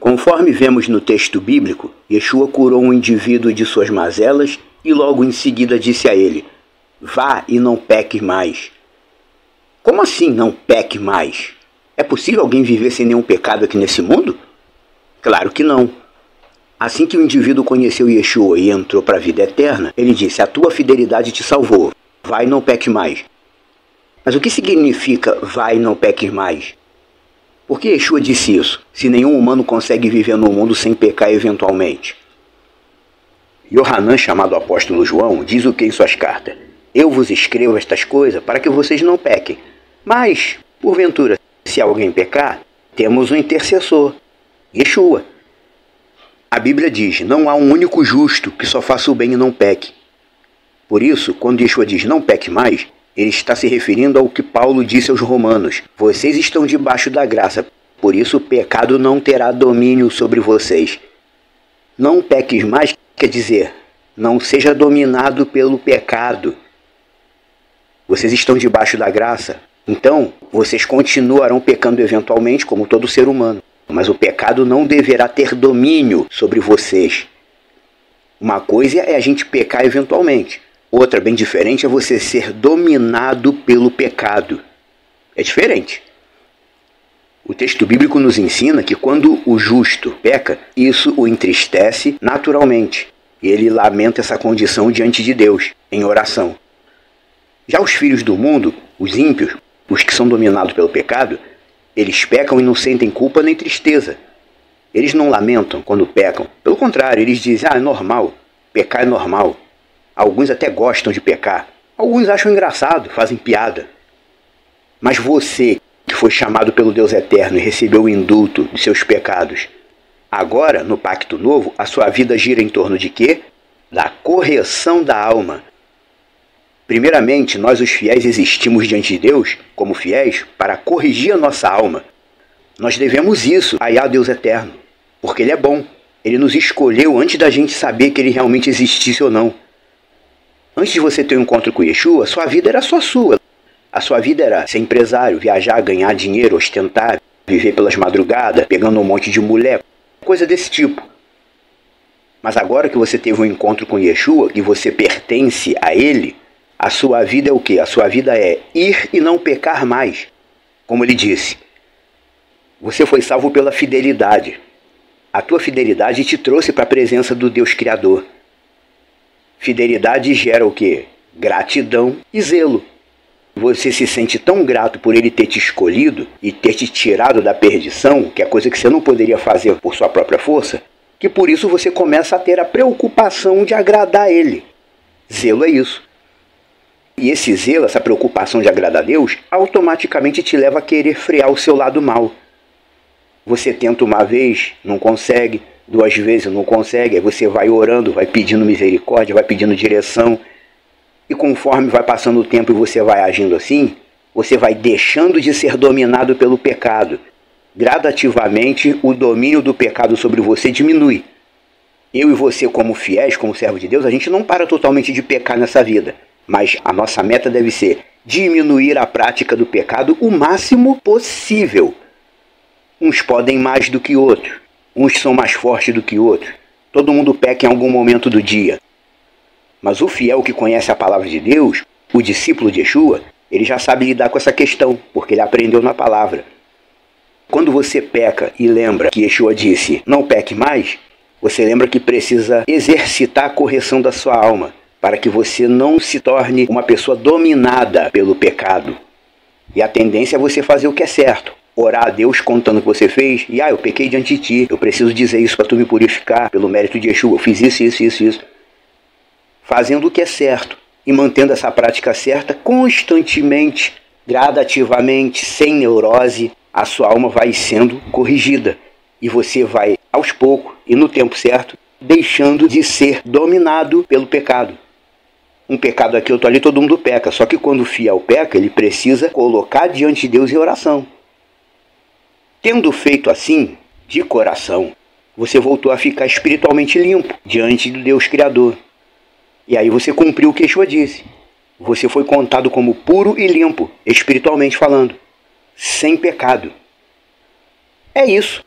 Conforme vemos no texto bíblico, Yeshua curou um indivíduo de suas mazelas e logo em seguida disse a ele: vá e não peque mais. Como assim não peque mais? É possível alguém viver sem nenhum pecado aqui nesse mundo? Claro que não. Assim que o indivíduo conheceu Yeshua e entrou para a vida eterna, ele disse: a tua fidelidade te salvou, vai e não peque mais. Mas o que significa vai e não peque mais? Por que Yeshua disse isso, se nenhum humano consegue viver no mundo sem pecar eventualmente? Yohanan, chamado apóstolo João, diz o que em suas cartas? Eu vos escrevo estas coisas para que vocês não pequem. Mas, porventura, se alguém pecar, temos um intercessor, Yeshua. A Bíblia diz: não há um único justo que só faça o bem e não peque. Por isso, quando Yeshua diz não peque mais, ele está se referindo ao que Paulo disse aos romanos: vocês estão debaixo da graça, por isso o pecado não terá domínio sobre vocês. Não peques mais quer dizer, não seja dominado pelo pecado. Vocês estão debaixo da graça, então vocês continuarão pecando eventualmente como todo ser humano. Mas o pecado não deverá ter domínio sobre vocês. Uma coisa é a gente pecar eventualmente. Outra, bem diferente, é você ser dominado pelo pecado. É diferente. O texto bíblico nos ensina que quando o justo peca, isso o entristece naturalmente. E ele lamenta essa condição diante de Deus, em oração. Já os filhos do mundo, os ímpios, os que são dominados pelo pecado, eles pecam e não sentem culpa nem tristeza. Eles não lamentam quando pecam. Pelo contrário, eles dizem: é normal, pecar é normal. Alguns até gostam de pecar. Alguns acham engraçado, fazem piada. Mas você, que foi chamado pelo Deus Eterno e recebeu o indulto de seus pecados, agora, no Pacto Novo, a sua vida gira em torno de quê? Da correção da alma. Primeiramente, nós os fiéis existimos diante de Deus, como fiéis, para corrigir a nossa alma. Nós devemos isso a Deus Eterno, porque Ele é bom. Ele nos escolheu antes da gente saber que Ele realmente existisse ou não. Antes de você ter um encontro com Yeshua, sua vida era só sua. A sua vida era ser empresário, viajar, ganhar dinheiro, ostentar, viver pelas madrugadas, pegando um monte de mulher, coisa desse tipo. Mas agora que você teve um encontro com Yeshua e você pertence a Ele, a sua vida é o quê? A sua vida é ir e não pecar mais. Como ele disse, você foi salvo pela fidelidade. A tua fidelidade te trouxe para a presença do Deus Criador. Fidelidade gera o quê? Gratidão e zelo. Você se sente tão grato por Ele ter te escolhido e ter te tirado da perdição, que é coisa que você não poderia fazer por sua própria força, que por isso você começa a ter a preocupação de agradar a Ele. Zelo é isso. E esse zelo, essa preocupação de agradar a Deus, automaticamente te leva a querer frear o seu lado mal. Você tenta uma vez, não consegue, 2 vezes não consegue, aí você vai orando, vai pedindo misericórdia, vai pedindo direção. E conforme vai passando o tempo e você vai agindo assim, você vai deixando de ser dominado pelo pecado. Gradativamente, o domínio do pecado sobre você diminui. Eu e você, como fiéis, como servo de Deus, a gente não para totalmente de pecar nessa vida. Mas a nossa meta deve ser diminuir a prática do pecado o máximo possível. Uns podem mais do que outros. Uns são mais fortes do que outros. Todo mundo peca em algum momento do dia. Mas o fiel que conhece a palavra de Deus, o discípulo de Yeshua, ele já sabe lidar com essa questão, porque ele aprendeu na palavra. Quando você peca e lembra que Yeshua disse, não peque mais, você lembra que precisa exercitar a correção da sua alma, para que você não se torne uma pessoa dominada pelo pecado. E a tendência é você fazer o que é certo. Orar a Deus contando o que você fez. E eu pequei diante de ti. Eu preciso dizer isso para tu me purificar pelo mérito de Yeshua. Eu fiz isso. Fazendo o que é certo. E mantendo essa prática certa constantemente, gradativamente, sem neurose, a sua alma vai sendo corrigida. E você vai, aos poucos e no tempo certo, deixando de ser dominado pelo pecado. Um pecado aqui, outro ali, todo mundo peca. Só que quando o fiel peca, ele precisa colocar diante de Deus em oração. Tendo feito assim, de coração, você voltou a ficar espiritualmente limpo diante do Deus Criador. E aí você cumpriu o que Yeshua disse. Você foi contado como puro e limpo, espiritualmente falando, sem pecado. É isso.